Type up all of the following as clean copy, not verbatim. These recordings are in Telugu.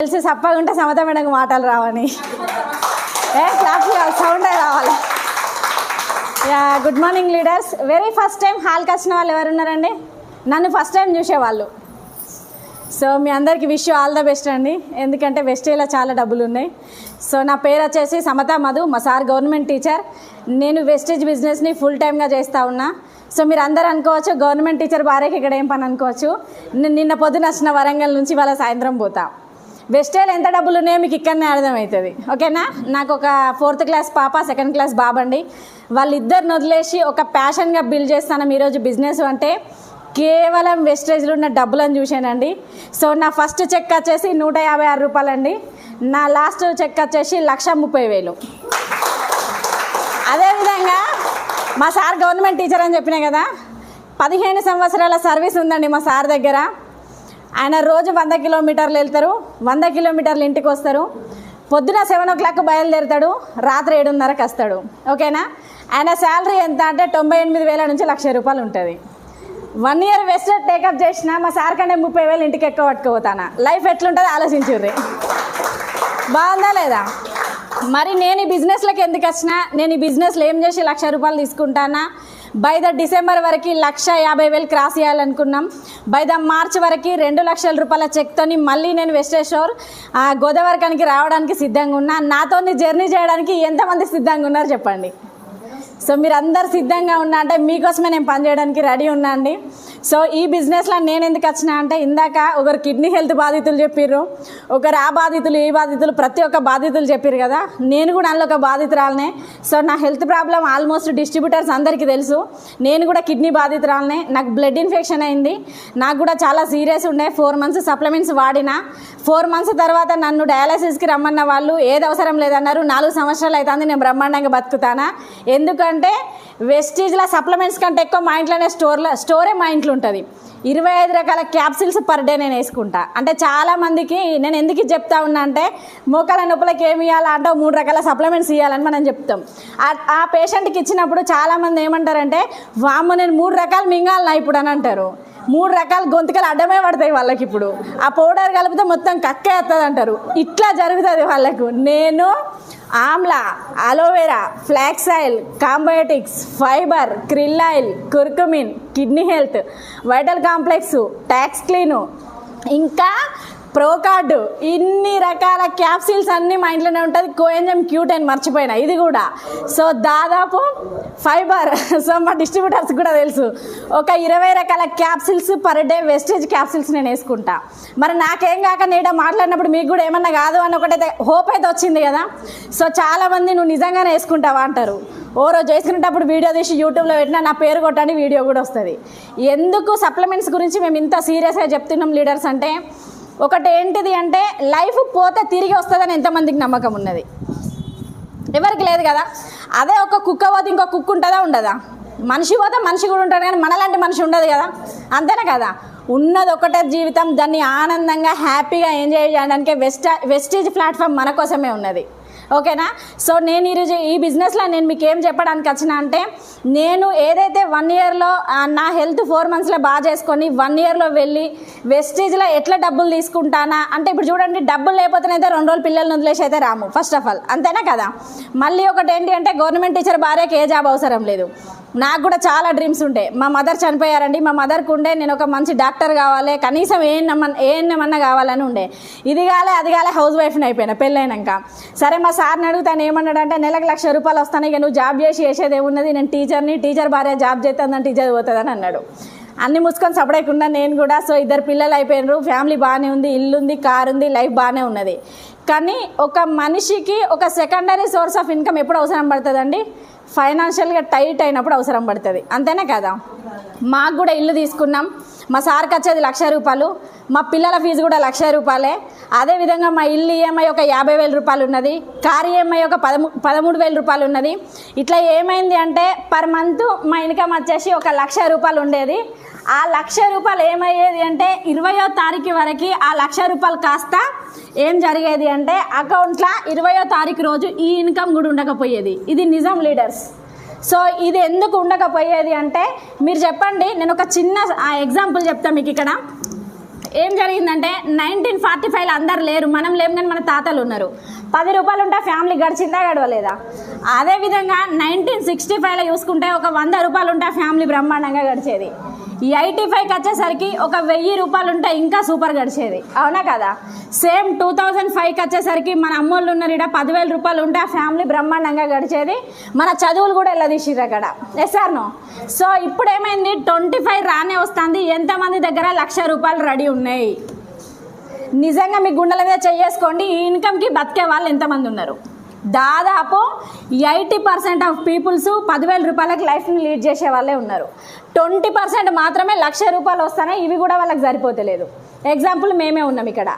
తెలిసి సప్పగా ఉంటే సమత మేడకు మాటలు రావని క్లాస్ సౌండ్ రావాలి. Good morning leaders. Very first time హాల్కి వచ్చిన వాళ్ళు ఎవరున్నారండి? నన్ను ఫస్ట్ టైం చూసేవాళ్ళు. సో మీ అందరికీ విష్ ఆల్ ద బెస్ట్ అండి. ఎందుకంటే వెస్టేజ్లో చాలా డబ్బులు ఉన్నాయి. సో నా పేరు వచ్చేసి సమత మధు. మా సార్ గవర్నమెంట్ టీచర్. నేను వెస్టేజ్ బిజినెస్ని ఫుల్ టైమ్గా చేస్తూ ఉన్నా. సో మీరు అందరూ అనుకోవచ్చు గవర్నమెంట్ టీచర్ భార్యకి ఇక్కడ ఏం పని అనుకోవచ్చు. నేను నిన్న పొద్దున వచ్చిన వరంగల్ నుంచి వాళ్ళ సాయంత్రం పోతా. వెస్టేజ్లో ఎంత డబ్బులు ఉన్నాయో మీకు ఇక్కడనే అర్థమవుతుంది. ఓకేనా? నాకు ఒక 4th క్లాస్ పాప, 2nd క్లాస్ బాబండి. వాళ్ళిద్దరిని వదిలేసి ఒక ప్యాషన్గా బిల్డ్ చేస్తాను ఈరోజు బిజినెస్ అంటే కేవలం వెస్టేజ్లో ఉన్న డబ్బులను చూశానండి. సో నా ఫస్ట్ చెక్ వచ్చేసి 156 రూపాయలండి. నా లాస్ట్ చెక్ వచ్చేసి 1,30,000. అదేవిధంగా మా సార్ గవర్నమెంట్ టీచర్ అని చెప్పినా కదా, 15 సంవత్సరాల సర్వీస్ ఉందండి మా సార్ దగ్గర. ఆయన రోజు 100 కిలోమీటర్లు వెళ్తారు, 100 కిలోమీటర్లు ఇంటికి వస్తారు. పొద్దున 7 o'clock బయలుదేరుతాడు, రాత్రి 7:30కి వస్తాడు. ఓకేనా? ఆయన శాలరీ ఎంత అంటే 98,000 నుంచి 1,00,000 రూపాయలు ఉంటుంది. 1 year వెస్టేజ్ టేకప్ చేసిన మా సార్ కంటే 30,000 ఇంటికి ఎక్కువ పట్టుకుపోతాను. లైఫ్ ఎట్లుంటుందో ఆలోచించుర్రి. బాగుందా లేదా? మరి నేను ఈ బిజినెస్లోకి ఎందుకు వచ్చినా, నేను ఈ బిజినెస్లో ఏం చేసి 1,00,000 రూపాయలు తీసుకుంటానా? బై ద డిసెంబర్ వరకు 1,50,000 క్రాస్ చేయాలనుకున్నాం. బై ద మార్చ్ వరకు 2,00,000 రూపాయల చెక్తోని మళ్ళీ నేను వెస్టేజ్ షోర్ గోదావరికానికి రావడానికి సిద్ధంగా ఉన్నా. నాతో జర్నీ చేయడానికి ఎంతమంది సిద్ధంగా ఉన్నారు చెప్పండి. సో మీరు అందరు సిద్ధంగా ఉన్నా అంటే మీకోసమే నేను పనిచేయడానికి రెడీ ఉన్నా అండి. సో ఈ బిజినెస్లో నేను ఎందుకు వచ్చినా అంటే, ఇందాక ఒకరు కిడ్నీ హెల్త్ బాధితులు చెప్పిర్రు, ఒకరు ఆ బాధితులు ఈ బాధితులు, ప్రతి ఒక్క బాధితులు చెప్పారు కదా. నేను కూడా అందులో ఒక బాధితురాలనే. సో నా హెల్త్ ప్రాబ్లం ఆల్మోస్ట్ డిస్ట్రిబ్యూటర్స్ అందరికీ తెలుసు. నేను కూడా కిడ్నీ బాధితురాలనే. నాకు బ్లడ్ ఇన్ఫెక్షన్ అయింది. నాకు కూడా చాలా సీరియస్ ఉండే. 4 months సప్లిమెంట్స్ వాడినా. 4 months తర్వాత నన్ను డయాలసిస్కి రమ్మన్న వాళ్ళు ఏది అవసరం లేదన్నారు. 4 సంవత్సరాలు అవుతుంది నేను బ్రహ్మాండంగా బతుకుతానా. ఎందుకంటే వెస్టీజ్లో సప్లిమెంట్స్ కంటే ఎక్కువ మా ఇంట్లోనే స్టోరే మా ఇంట్లో ఉంటుంది. 25 రకాల క్యాప్సిల్స్ పర్ డే నేను వేసుకుంటా. అంటే చాలామందికి నేను ఎందుకు చెప్తా ఉన్నా అంటే, మోకాల నొప్పులకి ఏమి ఇవ్వాలా అంటే 3 రకాల సప్లిమెంట్స్ ఇవ్వాలని మనం చెప్తాం. ఆ పేషెంట్కి ఇచ్చినప్పుడు చాలామంది ఏమంటారంటే, వామ్మో నేను 3 రకాలు మింగాలనా ఇప్పుడు అని అంటారు. 3 రకాల గొంతుకలు అడ్డమే పడతాయి వాళ్ళకి. ఇప్పుడు ఆ పౌడర్ కలిపితే మొత్తం కక్కే వస్తుంది అంటారు. ఇట్లా జరుగుతుంది వాళ్ళకు. నేను ఆమ్లా, అలోవెరా, ఫ్లాక్స్ ఆయిల్, కాంబయోటిక్స్, fibre, krill oil, curcumin, kidney health, vital complex, tox clean, ఇంకా ప్రోకార్డు, ఇన్ని రకాల క్యాప్సిల్స్ అన్నీ మా ఇంట్లోనే ఉంటుంది. కోఎంజైమ్ Q10 మర్చిపోయినా ఇది కూడా. సో దాదాపు ఫైబర్. సో మా డిస్ట్రిబ్యూటర్స్ కూడా తెలుసు. ఒక 20 రకాల capsules per day wastage capsules నేను వేసుకుంటా. మరి నాకేం కాక నేను మాట్లాడినప్పుడు మీకు కూడా ఏమన్నా కాదు అని ఒకటైతే హోప్ అయితే వచ్చింది కదా. సో చాలామంది నువ్వు నిజంగానే వేసుకుంటావా అంటారు. ఓ రోజు వేసుకునేటప్పుడు వీడియో తీసి యూట్యూబ్లో పెట్టినా నా పేరు కొట్టండి వీడియో కూడా వస్తుంది. ఎందుకు సప్లిమెంట్స్ గురించి మేము ఇంత సీరియస్గా చెప్తున్నాం లీడర్స్ అంటే, ఒకటి ఏంటిది అంటే, లైఫ్ పోతే తిరిగి వస్తుందని ఎంతమందికి నమ్మకం ఉన్నది? ఎవరికి లేదు కదా. అదే ఒక కుక్క పోతే ఇంకో కుక్క ఉంటుందా ఉండదా? మనిషి పోతే మనిషి కూడా ఉంటాడు, కానీ మనలాంటి మనిషి ఉండదు కదా. అంతేనా కదా? ఉన్నది ఒకటే జీవితం. దాన్ని ఆనందంగా హ్యాపీగా ఎంజాయ్ చేయడానికి వెస్టేజ్ ప్లాట్ఫామ్ మన కోసమే ఉన్నది. ఓకేనా? సో నేను ఈరోజు ఈ బిజినెస్లో నేను మీకు ఏం చెప్పడానికి వచ్చినా అంటే, నేను ఏదైతే 1 yearలో నా హెల్త్ 4 monthsలో బాగా చేసుకొని 1 yearలో వెళ్ళి వెస్టేజ్లో ఎట్లా డబ్బులు తీసుకుంటానా అంటే, ఇప్పుడు చూడండి, డబ్బులు లేకపోతేనైతే 2 రోజులు పిల్లల్ని వదిలేసి అయితే రాము ఫస్ట్ ఆఫ్ ఆల్. అంతేనా కదా? మళ్ళీ ఒకటి ఏంటి అంటే, గవర్నమెంట్ టీచర్ భార్యకి ఏ జాబ్ అవసరం లేదు. నాకు కూడా చాలా డ్రీమ్స్ ఉంటాయి. మా మదర్ చనిపోయారండి. మా మదర్కి ఉండే నేను ఒక మంచి డాక్టర్ కావాలి, కనీసం ఏమన్నా కావాలని ఉండే. ఇది కాలే అది కాలే హౌస్ వైఫ్ని అయిపోయినా పెళ్ళైనాక. సరే మా సార్ని అడుగుతాను, ఏమన్నాడంటే, నెలకు 1,00,000 రూపాయలు వస్తాను, ఇక నువ్వు జాబ్ చేసేది ఏమున్నది, నేను టీచర్ని, టీచర్ భార్య జాబ్ చేస్తుందని టీచర్ పోతుందని అన్నాడు. అన్ని మూసుకొని సపడేయకుండా నేను కూడా. సో 2 పిల్లలు అయిపోయినారు, ఫ్యామిలీ బాగానే ఉంది, ఇల్లు ఉంది, కారు ఉంది, లైఫ్ బాగానే ఉన్నది. కానీ ఒక మనిషికి ఒక సెకండరీ సోర్స్ ఆఫ్ ఇన్కమ్ ఎప్పుడు అవసరం పడుతుందండి? ఫైనాన్షియల్గా టైట్ అయినప్పుడు అవసరం పడుతుంది. అంతేనా కదా? మాకు కూడా ఇల్లు తీసుకున్నాం. మా సార్కి వచ్చేది 1,00,000 రూపాయలు, మా పిల్లల ఫీజు కూడా 1,00,000 రూపాయలే. అదేవిధంగా మా ఇల్లు ఈఎంఐ ఒక 50,000 రూపాయలు ఉన్నది, కారు ఈఎంఐ ఒక 13,000 రూపాయలు ఉన్నది. ఇట్లా ఏమైంది అంటే, పర్ మంత్ మా ఇన్కమ్ వచ్చేసి ఒక 1,00,000 రూపాయలు ఉండేది. ఆ 1,00,000 రూపాయలు ఏమయ్యేది అంటే, 20వ తారీఖు వరకు ఆ 1,00,000 రూపాయలు కాస్త ఏం జరిగేది అంటే, అకౌంట్లో 20వ తారీఖు రోజు ఈ ఇన్కమ్ కూడా ఉండకపోయేది. ఇది నిజం లీడర్స్. సో ఇది ఎందుకు ఉండకపోయేది అంటే, మీరు చెప్పండి, నేను ఒక చిన్న ఎగ్జాంపుల్ చెప్తాను మీకు. ఇక్కడ ఏం జరిగిందంటే 1945లో అందరు లేరు, మనం లేము కానీ మన తాతలు ఉన్నారు. 10 రూపాయలు ఉంటే ఫ్యామిలీ గడిచిందా గడవలేదా? అదేవిధంగా 1965లో చూసుకుంటే ఒక 100 రూపాయలు ఉంటే ఫ్యామిలీ బ్రహ్మాండంగా గడిచేది. 85కి వచ్చేసరికి ఒక 1000 రూపాయలు ఉంటే ఇంకా సూపర్ గడిచేది, అవునా కదా? సేమ్ 2005కి వచ్చేసరికి మన అమ్మోళ్ళు ఉన్నారు ఇక్కడ, 10,000 రూపాయలు ఉంటే ఆ ఫ్యామిలీ బ్రహ్మాండంగా గడిచేది. మన చదువులు కూడా ఎలా తీసిర్రు అక్కడ, ఎస్ ఆర్ నో? సో ఇప్పుడు ఏమైంది, 25 రానే వస్తుంది. ఎంతమంది దగ్గర 1,00,000 రూపాయలు రెడీ ఉన్నాయి? నిజంగా మీ గుండెల మీద చేసుకోండి, ఈ ఇన్కమ్కి బతికే వాళ్ళు ఎంతమంది ఉన్నారు? దాదాపు 80% ఆఫ్ పీపుల్స్ 10,000 రూపాయలకి లైఫ్ని లీడ్ చేసే వాళ్ళే ఉన్నారు. 20% మాత్రమే 1,00,000 రూపాయలు వస్తాయి, ఇవి కూడా వాళ్ళకి సరిపోతలేదు. ఎగ్జాంపుల్ మేమే ఉన్నాం ఇక్కడ.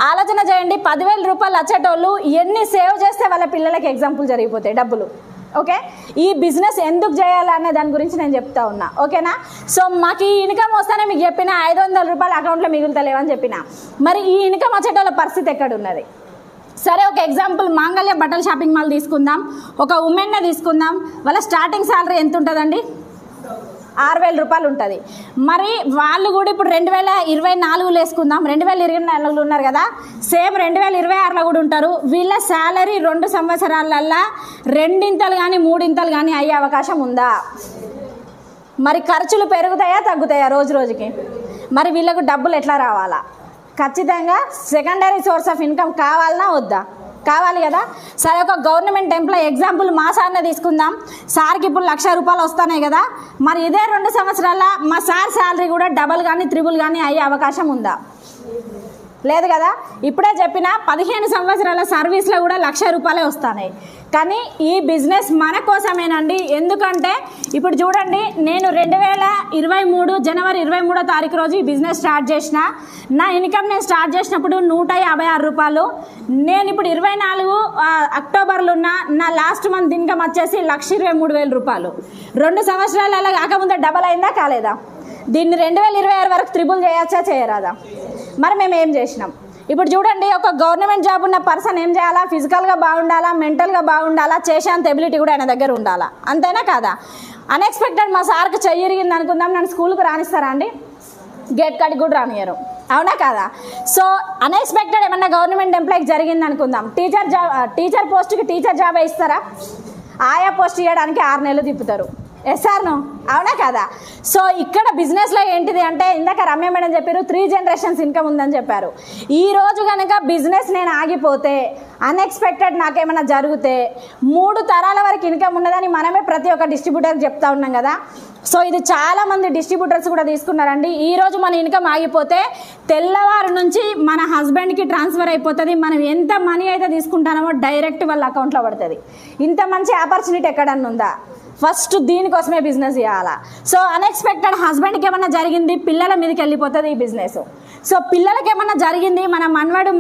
ఆలోచన చేయండి, 10,000 రూపాయలు వచ్చేటోళ్ళు ఎన్ని సేవ్ చేస్తే వాళ్ళ పిల్లలకి ఎగ్జాంపుల్ జరిగిపోతాయి డబ్బులు. ఓకే, ఈ బిజినెస్ ఎందుకు చేయాలనే దాని గురించి నేను చెప్తా ఉన్నా, ఓకేనా? సో మాకు ఈ ఇన్కమ్ వస్తానే మీకు చెప్పిన 500 రూపాయలు అకౌంట్లో మిగులుతలేవని చెప్పిన, మరి ఈ ఇన్కమ్ వచ్చేటోళ్ళ పరిస్థితి ఎక్కడ ఉన్నది? సరే, ఒక ఎగ్జాంపుల్ మాంగళ్య బట్టల షాపింగ్ మాల్ తీసుకుందాం, ఒక ఉమెన్నే తీసుకుందాం. వాళ్ళ స్టార్టింగ్ శాలరీ ఎంత ఉంటుందండి? 6,000 రూపాయలు ఉంటుంది. మరి వాళ్ళు కూడా ఇప్పుడు 2024 వేసుకుందాం, 2024 ఉన్నారు కదా, సేమ్ 2026లో కూడా ఉంటారు. వీళ్ళ శాలరీ 2 సంవత్సరాలల్లా 2 కానీ 3 కానీ అయ్యే అవకాశం ఉందా? మరి ఖర్చులు పెరుగుతాయా తగ్గుతాయా రోజు రోజుకి? మరి వీళ్ళకు డబ్బులు ఎట్లా రావాలా? ఖచ్చితంగా సెకండరీ సోర్స్ ఆఫ్ ఇన్కమ్ కావాలనా వద్దా? కావాలి కదా. సరే, ఒక గవర్నమెంట్ ఎంప్లాయీ ఎగ్జాంపుల్ మా సార్నే తీసుకుందాం. సార్కి ఇప్పుడు 1,00,000 రూపాయలు వస్తున్నాయి కదా, మరి ఇదే 2 సంవత్సరాల మా సార్ శాలరీ కూడా డబల్ కానీ 3 కానీ అయ్యే అవకాశం ఉందా? లేదు కదా. ఇప్పుడే చెప్పిన 15 సంవత్సరాల సర్వీస్లో కూడా 1,00,000 రూపాయలే వస్తున్నాయి. కానీ ఈ బిజినెస్ మన కోసమేనండి. ఎందుకంటే ఇప్పుడు చూడండి, నేను 2023 జనవరి 23వ తారీఖు రోజు ఈ బిజినెస్ స్టార్ట్ చేసిన. నా ఇన్కమ్ నేను స్టార్ట్ చేసినప్పుడు 156 రూపాయలు. నేను ఇప్పుడు 24 అక్టోబర్లో ఉన్న నా లాస్ట్ మంత్ ఇన్కమ్ వచ్చేసి 1,23,000 రూపాయలు. 2 సంవత్సరాలు అలా కాకముందే డబల్ అయిందా కాలేదా? దీన్ని 2026 వరకు త్రిబుల్ చేయొచ్చా చేయరాదా? మరి మేము ఏం చేసినాం? ఇప్పుడు చూడండి, ఒక గవర్నమెంట్ జాబ్ ఉన్న పర్సన్ ఏం చేయాలా? ఫిజికల్గా బాగుండాలా, మెంటల్గా బాగుండాలా, చేసేంత ఎబిలిటీ కూడా ఆయన దగ్గర ఉండాలా, అంతేనా కాదా? అన్ఎక్స్పెక్టెడ్ మా సార్కి చెయ్యిరిగింది అనుకుందాం, నన్ను స్కూల్కి రానిస్తారా అండి? గేట్ కాడికి కూడా రానియరు, అవునా కాదా? సో అన్ఎక్స్పెక్టెడ్ ఏమన్నా గవర్నమెంట్ ఎంప్లాయీకి జరిగింది అనుకుందాం, టీచర్ పోస్ట్కి టీచర్ జాబ్ ఇస్తారా? ఆయా పోస్ట్ ఇవ్వడానికి 6 నెలలు తిప్పుతారు, ఎస్ ఆర్ నో? అవునా కదా. సో ఇక్కడ బిజినెస్లో ఏంటిది అంటే, ఇందాక రమ్య మేడం చెప్పారు 3 జనరేషన్స్ ఇన్కమ్ ఉందని చెప్పారు. ఈరోజు కనుక బిజినెస్ నేను ఆగిపోతే, అన్ఎక్స్పెక్టెడ్ నాకేమైనా జరిగితే 3 తరాల వరకు ఇన్కమ్ ఉన్నదని మనమే ప్రతి ఒక్క డిస్ట్రిబ్యూటర్కి చెప్తా ఉన్నాం కదా. సో ఇది చాలామంది డిస్ట్రిబ్యూటర్స్ కూడా తీసుకున్నారండి. ఈరోజు మన ఇన్కమ్ ఆగిపోతే తెల్లవారు నుంచి మన హస్బెండ్కి ట్రాన్స్ఫర్ అయిపోతుంది. మనం ఎంత మనీ అయితే తీసుకుంటామో డైరెక్ట్ వాళ్ళ అకౌంట్లో పడుతుంది. ఇంత మంచి ఆపర్చునిటీ ఎక్కడన్నా ఉందా? ఫస్ట్ దీనికోసమే బిజినెస్ చేయాలా. సో అన్ఎక్స్పెక్టెడ్ హస్బెండ్కి ఏమన్నా జరిగింది, పిల్లల మీదకి వెళ్ళిపోతుంది ఈ బిజినెస్. సో పిల్లలకి ఏమన్నా జరిగింది, మన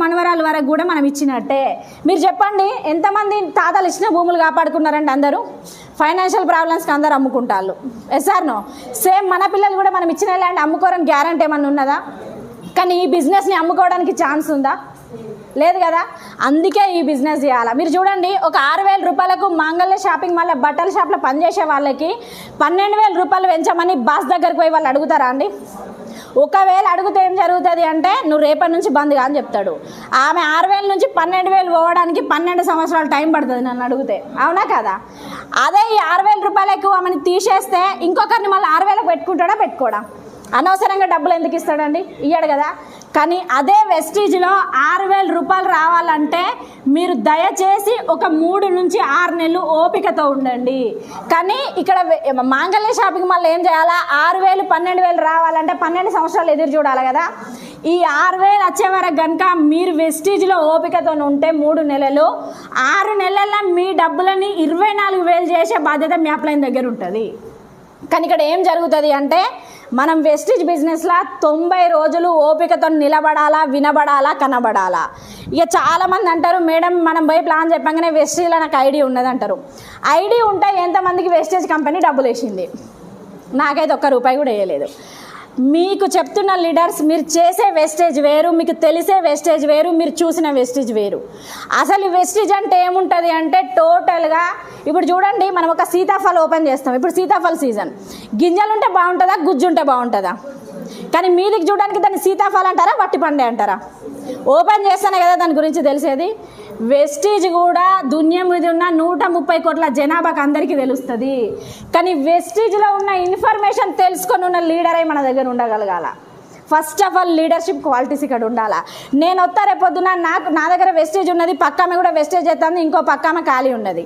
మనవరాల వరకు కూడా మనం ఇచ్చినట్టే. మీరు చెప్పండి, ఎంతమంది తాతలు ఇచ్చిన భూములు కాపాడుకున్నారంటే అందరూ ఫైనాన్షియల్ ప్రాబ్లమ్స్కి అందరూ అమ్ముకుంటారు, ఎస్ ఆర్ నో? సేమ్ మన పిల్లలు కూడా మనం ఇచ్చిన ల్యాండ్ అమ్ముకోవడానికి గ్యారంటీ ఏమన్నా ఉన్నదా? కానీ ఈ బిజినెస్ని అమ్ముకోవడానికి ఛాన్స్ ఉందా? లేదు కదా. అందుకే ఈ బిజినెస్ చేయాలా. మీరు చూడండి, ఒక 6,000 రూపాయలకు మాంగళ్య షాపింగ్ మాల్ బట్టల షాప్లో పనిచేసే వాళ్ళకి 12,000 రూపాయలు పెంచమని బాస్ దగ్గరికి పోయి వాళ్ళు అడుగుతారా అండి? ఒకవేళ అడిగితే ఏం జరుగుతుంది అంటే, నువ్వు రేపటి నుంచి బంద్ అని చెప్తాడు. ఆమె 6,000 నుంచి 12,000 పోవడానికి 12 సంవత్సరాలు టైం పడుతుంది నన్ను అడిగితే, అవునా కదా. అదే ఈ 6,000 రూపాయలకు ఆమెను తీసేస్తే ఇంకొకరిని మళ్ళీ 6,000కు పెట్టుకుంటాడా పెట్టుకోడా? అనవసరంగా డబ్బులు ఎందుకు ఇస్తాడండి? ఇయ్యాడు కదా. కానీ అదే వెస్టీజ్లో 6,000 రూపాయలు రావాలంటే మీరు దయచేసి ఒక 3 నుంచి 6 నెలలు ఓపికతో ఉండండి. కానీ ఇక్కడ మాంగళ్య షాపింగ్ మాల్ ఏం చేయాలా? 6,000 12,000 రావాలంటే 12 సంవత్సరాలు ఎదురు చూడాలి కదా. ఈ 6,000 వచ్చే వరకు కనుక మీరు వెస్టీజ్లో ఓపికతో ఉంటే 3 నెలలు 6 నెలల్లో మీ డబ్బులని 24,000 చేసే బాధ్యత మీ అప్లైన్ దగ్గర ఉంటుంది. కానీ ఇక్కడ ఏం జరుగుతుంది అంటే, మనం వెస్టీజ్ బిజినెస్లో 90 రోజులు ఓపికతో నిలబడాలా, వినబడాలా, కనబడాలా. ఇక చాలామంది అంటారు, మేడం మనం పోయి ప్లాన్ చెప్పగానే వెస్టీజ్లో నాకు ఐడి ఉన్నది అంటారు. ఐడి ఉంటే ఎంతమందికి వెస్టేజ్ కంపెనీ డబ్బులు వేసింది? నాకైతే ఒక్క రూపాయి కూడా వేయలేదు. మీకు చెప్తున్న లీడర్స్, మీరు చేసే వెస్టేజ్ వేరు, మీకు తెలిసే వెస్టేజ్ వేరు, మీరు చూసిన వెస్టేజ్ వేరు. అసలు వెస్టేజ్ అంటే ఏముంటుంది అంటే, టోటల్గా ఇప్పుడు చూడండి, మనం ఒక సీతాఫలం ఓపెన్ చేస్తాం. ఇప్పుడు సీతాఫల సీజన్. గింజలు ఉంటే బాగుంటుందా, గుజ్జు ఉంటే బాగుంటుందా? కానీ మీదికి చూడడానికి దాన్ని సీతాఫలం అంటారా వట్టి పండే అంటారా? ఓపెన్ చేస్తేనే కదా దాని గురించి తెలిసేది. వెస్టీజ్ కూడా దునియా మీద ఉన్న 130 కోట్ల జనాభాకి అందరికీ తెలుస్తుంది. కానీ వెస్టీజ్లో ఉన్న ఇన్ఫర్మేషన్ తెలుసుకొని ఉన్న లీడరే మన దగ్గర ఉండగలగాల. First of all leadership qualities ఇక్కడ ఉండాలా. నేను వస్తా రేపొద్దున నా దగ్గర వెస్టేజ్ ఉన్నది, పక్కామె కూడా వెస్టేజ్ చేస్తుంది, ఇంకో పక్కామె ఖాళీ ఉన్నది.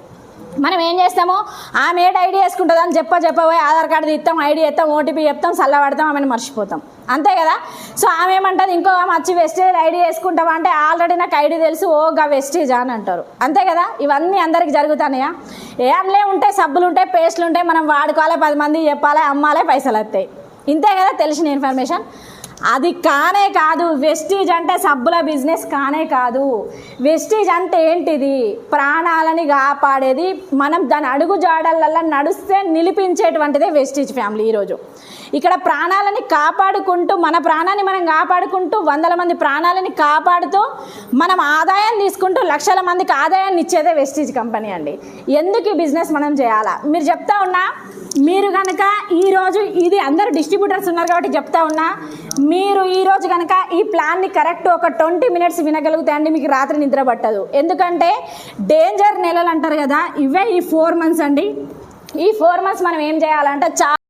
మనం ఏం చేస్తాము, ఆమె ఏడు ఐడి వేసుకుంటుంది అని చెప్పబోయి ఆధార్ కార్డు ఇస్తాం, ఐడి ఇస్తాం, ఓటీపీ చెప్తాం, చల్లబడతాం, ఆమెను మర్చిపోతాం. అంతే కదా. సో ఆమె ఏమంటుంది, ఇంకో ఆమె వచ్చి వెస్టేజ్ ఐడి వేసుకుంటావా అంటే ఆల్రెడీ నాకు ఐడి తెలుసు, ఓగా వెస్టేజా అని అంటారు. అంతే కదా. ఇవన్నీ అందరికి జరుగుతాయా? ఏంలే ఉంటాయి, సబ్బులు ఉంటాయి, పేస్టులు ఉంటాయి, మనం వాడుకోవాలి, 10 మంది చెప్పాలి, అమ్మాలి, పైసలు వస్తాయి. ఇంతే కదా తెలిసిన ఇన్ఫర్మేషన్. అది కానే కాదు. వెస్టీజ్ అంటే సబ్బుల బిజినెస్ కానే కాదు. వెస్టీజ్ అంటే ఏంటిది? ప్రాణాలని కాపాడేది. మనం దాని అడుగు జాడలల్లో నడుస్తే నిలిపించేటువంటిదే వెస్టీజ్ ఫ్యామిలీ. ఈరోజు ఇక్కడ ప్రాణాలని కాపాడుకుంటూ, మన ప్రాణాన్ని మనం కాపాడుకుంటూ, 100 మంది ప్రాణాలని కాపాడుతూ, మనం ఆదాయం తీసుకుంటూ లక్షల మందికి ఆదాయాన్ని ఇచ్చేదే వెస్టీజ్ కంపెనీ అండి. ఎందుకు ఈ బిజినెస్ మనం చేయాలా? మీరు చెప్తా ఉన్నా, మీరు కనుక ఈరోజు ఇది అందరూ డిస్ట్రిబ్యూటర్స్ ఉన్నారు కాబట్టి చెప్తా ఉన్నా, మీరు ఈరోజు కనుక ఈ ప్లాన్ని కరెక్ట్ ఒక 20 మినిట్స్ వినగలిగితే అండి మీకు రాత్రి నిద్ర పట్టదు. ఎందుకంటే డేంజర్ నెలలు అంటారు కదా, ఇవే ఈ 4 మంత్స్ అండి. ఈ 4 మంత్స్ మనం ఏం చేయాలంటే